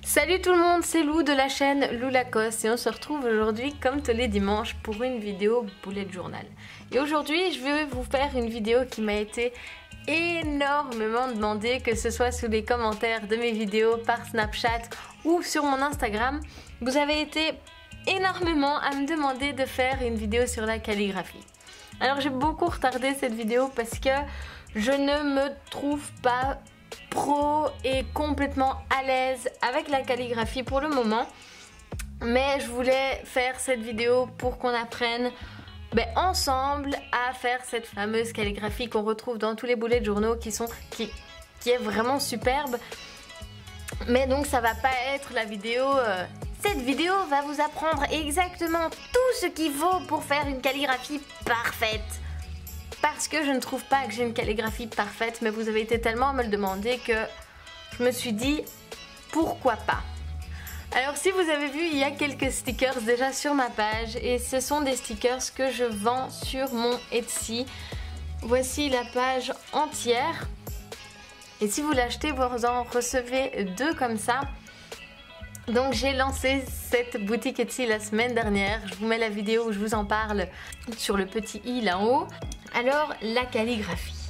Salut tout le monde, c'est Lou de la chaîne Lou Lacoste et on se retrouve aujourd'hui comme tous les dimanches pour une vidéo bullet journal. Et aujourd'hui je vais vous faire une vidéo qui m'a été énormément demandée, que ce soit sous les commentaires de mes vidéos, par Snapchat ou sur mon Instagram. Vous avez été énormément à me demander de faire une vidéo sur la calligraphie. Alors j'ai beaucoup retardé cette vidéo parce que je ne me trouve pas pro et complètement à l'aise avec la calligraphie pour le moment, mais je voulais faire cette vidéo pour qu'on apprenne ensemble à faire cette fameuse calligraphie qu'on retrouve dans tous les bullets de journaux qui est vraiment superbe. Mais donc ça va pas être la vidéo cette vidéo va vous apprendre exactement tout ce qu'il faut pour faire une calligraphie parfaite. Parce que je ne trouve pas que j'ai une calligraphie parfaite, mais vous avez été tellement à me le demander que je me suis dit pourquoi pas. Alors si vous avez vu, il y a quelques stickers déjà sur ma page et ce sont des stickers que je vends sur mon Etsy. Voici la page entière et si vous l'achetez, vous en recevez 2 comme ça. Donc j'ai lancé cette boutique Etsy la semaine dernière, je vous mets la vidéo où je vous en parle sur le petit i là en haut. Alors la calligraphie.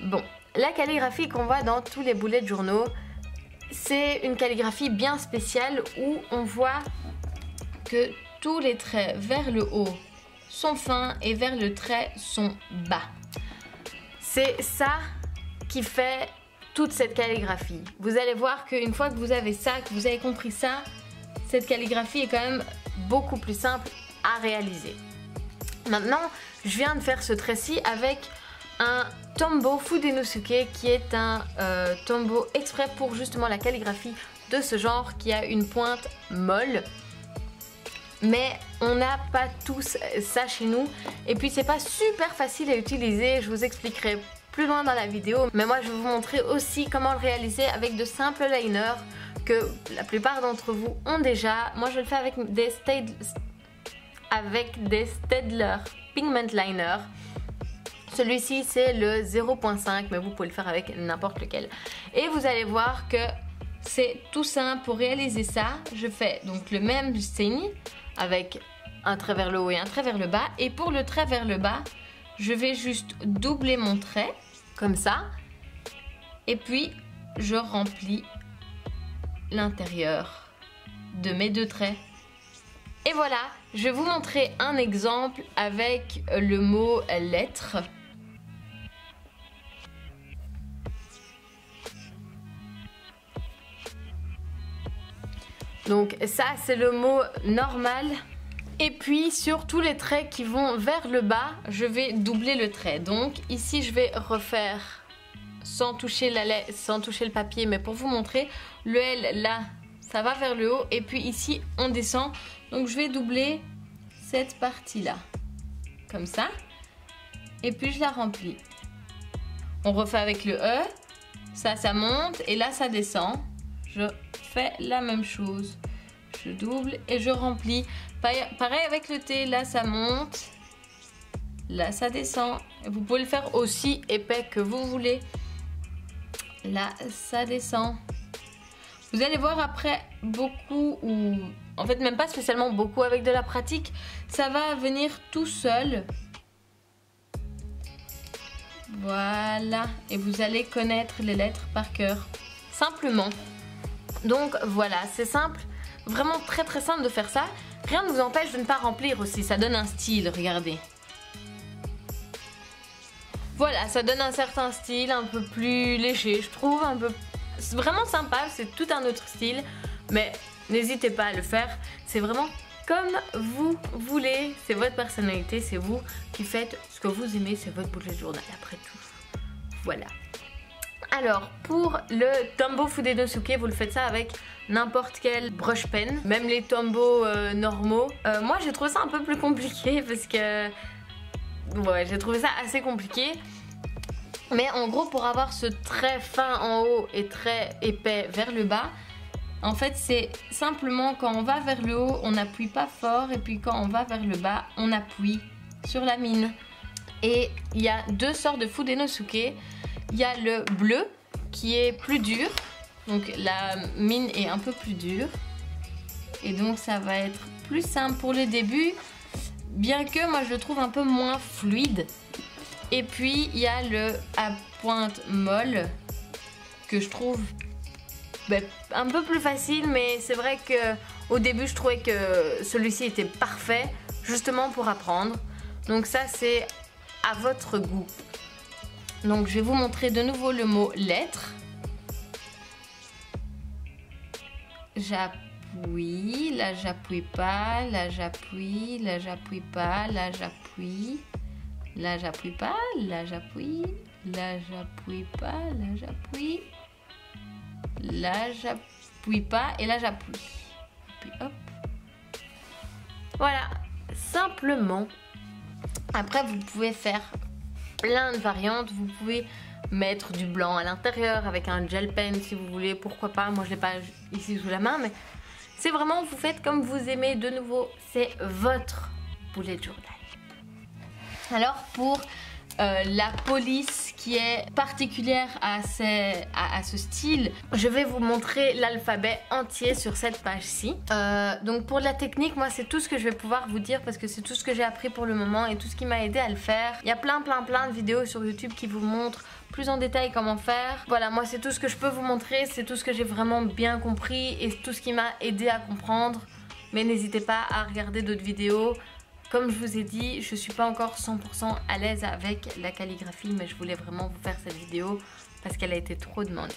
Bon, la calligraphie qu'on voit dans tous les bullets de journaux, c'est une calligraphie bien spéciale où on voit que tous les traits vers le haut sont fins et vers le trait sont bas. C'est ça qui fait toute cette calligraphie. Vous allez voir qu'une fois que vous avez ça, que vous avez compris ça, cette calligraphie est quand même beaucoup plus simple à réaliser. Maintenant, je viens de faire ce trait-ci avec un Tombow Fudenosuke qui est un tombow exprès pour justement la calligraphie de ce genre qui a une pointe molle. Mais on n'a pas tous ça chez nous et puis c'est pas super facile à utiliser, je vous expliquerai plus loin dans la vidéo. Mais moi je vais vous montrer aussi comment le réaliser avec de simples liners que la plupart d'entre vous ont déjà. Moi je le fais avec des Staedtler Pigment Liner. Celui-ci c'est le 0.5 mais vous pouvez le faire avec n'importe lequel. Et vous allez voir que c'est tout simple pour réaliser ça. Je fais donc le même signe avec un trait vers le haut et un trait vers le bas. Et pour le trait vers le bas, je vais juste doubler mon trait comme ça. Et puis je remplis l'intérieur de mes 2 traits. Et voilà, je vais vous montrer un exemple avec le mot lettre. Donc ça c'est le mot normal. Et puis sur tous les traits qui vont vers le bas, je vais doubler le trait. Donc ici je vais refaire sans toucher le papier, mais pour vous montrer, le L là, ça va vers le haut et puis ici on descend. Donc je vais doubler cette partie-là, comme ça. Et puis je la remplis. On refait avec le E, ça monte et là ça descend. Je fais la même chose. Je double et je remplis. Pareil avec le T, là ça monte, là ça descend. Vous pouvez le faire aussi épais que vous voulez. Là ça descend. Vous allez voir après beaucoup, ou en fait même pas spécialement beaucoup, avec de la pratique, ça va venir tout seul. Voilà, et vous allez connaître les lettres par cœur, simplement. Donc voilà, c'est simple, vraiment très très simple de faire ça. Rien ne vous empêche de ne pas remplir aussi, ça donne un style, regardez. Voilà, ça donne un certain style, un peu plus léger, je trouve, c'est vraiment sympa, c'est tout un autre style, mais n'hésitez pas à le faire, c'est vraiment comme vous voulez, c'est votre personnalité, c'est vous qui faites ce que vous aimez, c'est votre bullet journal après tout. Voilà. Alors pour le Tombow Fudenosuke, vous le faites ça avec n'importe quel brush pen, même les tombows normaux. Moi j'ai trouvé ça un peu plus compliqué parce que ouais, j'ai trouvé ça assez compliqué. Mais en gros, pour avoir ce trait fin en haut et très épais vers le bas, en fait c'est simplement quand on va vers le haut on n'appuie pas fort et puis quand on va vers le bas on appuie sur la mine. Et il y a 2 sortes de Fudenosuke. Il y a le bleu qui est plus dur Donc la mine est un peu plus dure. Et donc ça va être plus simple pour le début. Bien que moi je le trouve un peu moins fluide. Et puis il y a le à pointe molle que je trouve un peu plus facile. Mais c'est vrai que au début je trouvais que celui-ci était parfait justement pour apprendre. Donc ça c'est à votre goût. Donc je vais vous montrer de nouveau le mot lettre. J'appuie, là j'appuie pas, là j'appuie, là j'appuie pas, là j'appuie, là j'appuie pas, là j'appuie, là j'appuie pas, là j'appuie, là j'appuie pas et là j'appuie. Puis hop. Voilà, simplement. Après vous pouvez faire plein de variantes, vous pouvez mettre du blanc à l'intérieur avec un gel pen si vous voulez, pourquoi pas. Moi je l'ai pas ici sous la main, mais c'est vraiment, vous faites comme vous aimez. De nouveau, c'est votre bullet journal. Alors pour la police qui est particulière à ce style, je vais vous montrer l'alphabet entier sur cette page-ci. Donc pour la technique, moi c'est tout ce que je vais pouvoir vous dire parce que c'est tout ce que j'ai appris pour le moment et tout ce qui m'a aidé à le faire. Il y a plein de vidéos sur YouTube qui vous montrent plus en détail comment faire. Voilà, moi c'est tout ce que je peux vous montrer, c'est tout ce que j'ai vraiment bien compris et tout ce qui m'a aidé à comprendre. Mais n'hésitez pas à regarder d'autres vidéos. Comme je vous ai dit, je suis pas encore 100% à l'aise avec la calligraphie, mais je voulais vraiment vous faire cette vidéo parce qu'elle a été trop demandée.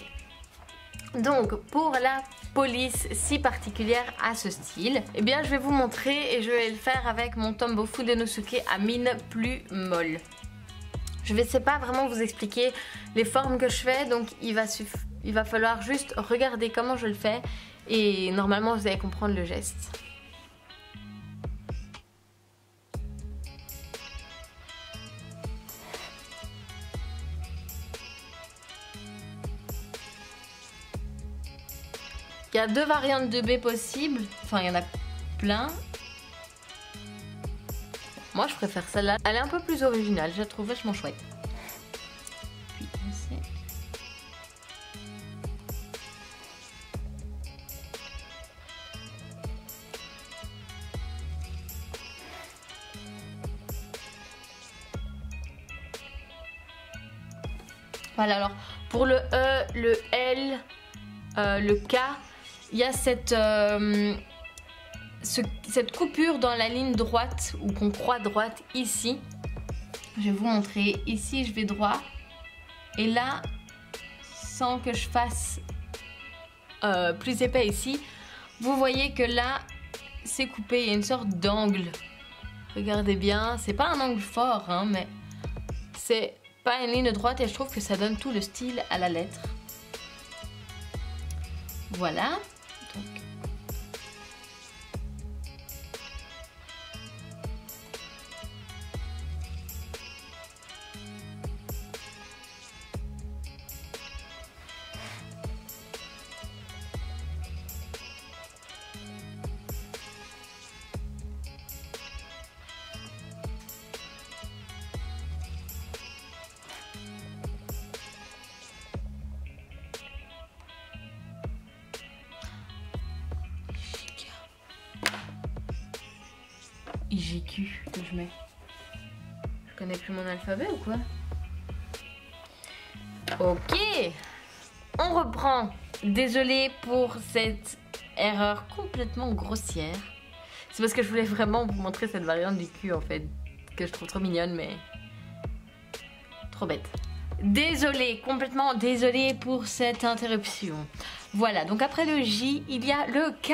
Donc pour la police si particulière à ce style, eh bien je vais vous montrer et je vais le faire avec mon Tombow Fudenosuke à mine plus molle. Je ne sais pas vraiment vous expliquer les formes que je fais, donc il va falloir juste regarder comment je le fais et normalement vous allez comprendre le geste. Il y a deux variantes de B possibles, enfin il y en a plein. Moi je préfère celle-là, elle est un peu plus originale, je la trouve vachement chouette. Puis voilà, alors pour le E, le L, le K, il y a cette coupure dans la ligne droite ou qu'on croit droite ici. Je vais vous montrer. Ici je vais droit et là, sans que je fasse plus épais ici, vous voyez que là c'est coupé, il y a une sorte d'angle. Regardez bien, c'est pas un angle fort hein, mais c'est pas une ligne droite et je trouve que ça donne tout le style à la lettre. Voilà. Donc. IGQ que je mets. Je connais plus mon alphabet ou quoi? Ok, on reprend. Désolée pour cette erreur complètement grossière. C'est parce que je voulais vraiment vous montrer cette variante du cul en fait, que je trouve trop mignonne mais trop bête. Désolée, complètement désolée pour cette interruption. Voilà, donc après le J, il y a le K.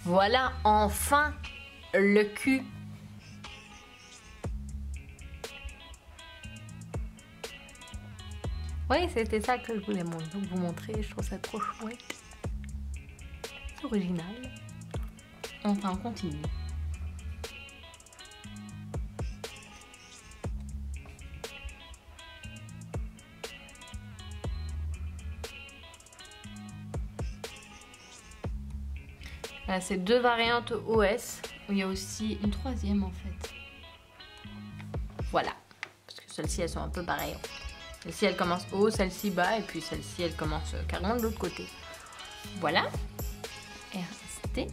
Voilà enfin le cul. Oui, c'était ça que je voulais vous montrer. Je trouve ça trop chouette. C'est original. Enfin, on continue. Là, c'est 2 variantes OS. Il y a aussi une 3e en fait. Voilà. Parce que celles-ci, elles sont un peu pareilles. Celle-ci, elle commence haut, celle-ci bas. Et puis celle-ci, elle commence carrément de l'autre côté. Voilà. RST.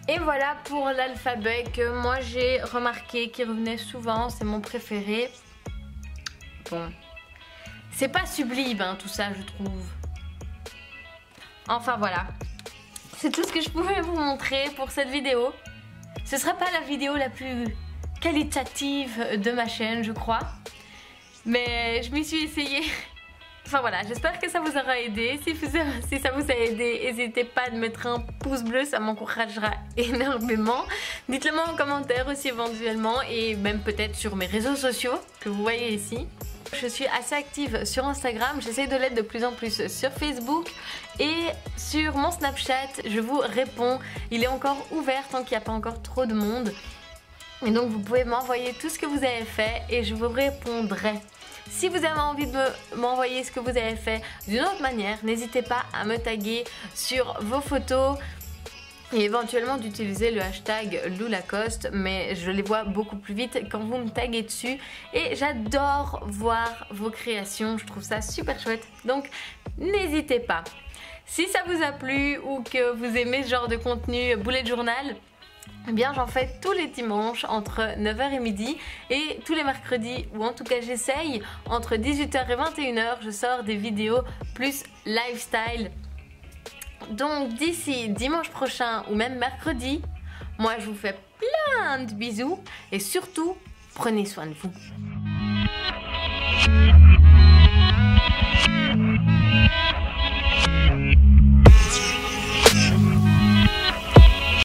Et voilà pour l'alphabet que moi j'ai remarqué qui revenait souvent, c'est mon préféré. Bon, c'est pas sublime hein, tout ça je trouve. Enfin voilà, c'est tout ce que je pouvais vous montrer pour cette vidéo. Ce sera pas la vidéo la plus qualitative de ma chaîne je crois, mais je m'y suis essayée. Enfin voilà, j'espère que ça vous aura aidé. Si ça vous a aidé, n'hésitez pas à mettre un pouce bleu, ça m'encouragera énormément. Dites-le moi en commentaire aussi éventuellement et même peut-être sur mes réseaux sociaux que vous voyez ici. Je suis assez active sur Instagram, j'essaie de l'être de plus en plus sur Facebook et sur mon Snapchat, je vous réponds. Il est encore ouvert tant qu'il n'y a pas encore trop de monde. Et donc vous pouvez m'envoyer tout ce que vous avez fait et je vous répondrai. Si vous avez envie de m'envoyer ce que vous avez fait d'une autre manière, n'hésitez pas à me taguer sur vos photos et éventuellement d'utiliser le hashtag LouLacoste, mais je les vois beaucoup plus vite quand vous me taguez dessus et j'adore voir vos créations, je trouve ça super chouette, donc n'hésitez pas. Si ça vous a plu ou que vous aimez ce genre de contenu bullet journal, eh bien j'en fais tous les dimanches entre 9h et midi et tous les mercredis, ou en tout cas j'essaye, entre 18h et 21h, je sors des vidéos plus lifestyle. Donc d'ici dimanche prochain ou même mercredi, moi je vous fais plein de bisous et surtout prenez soin de vous.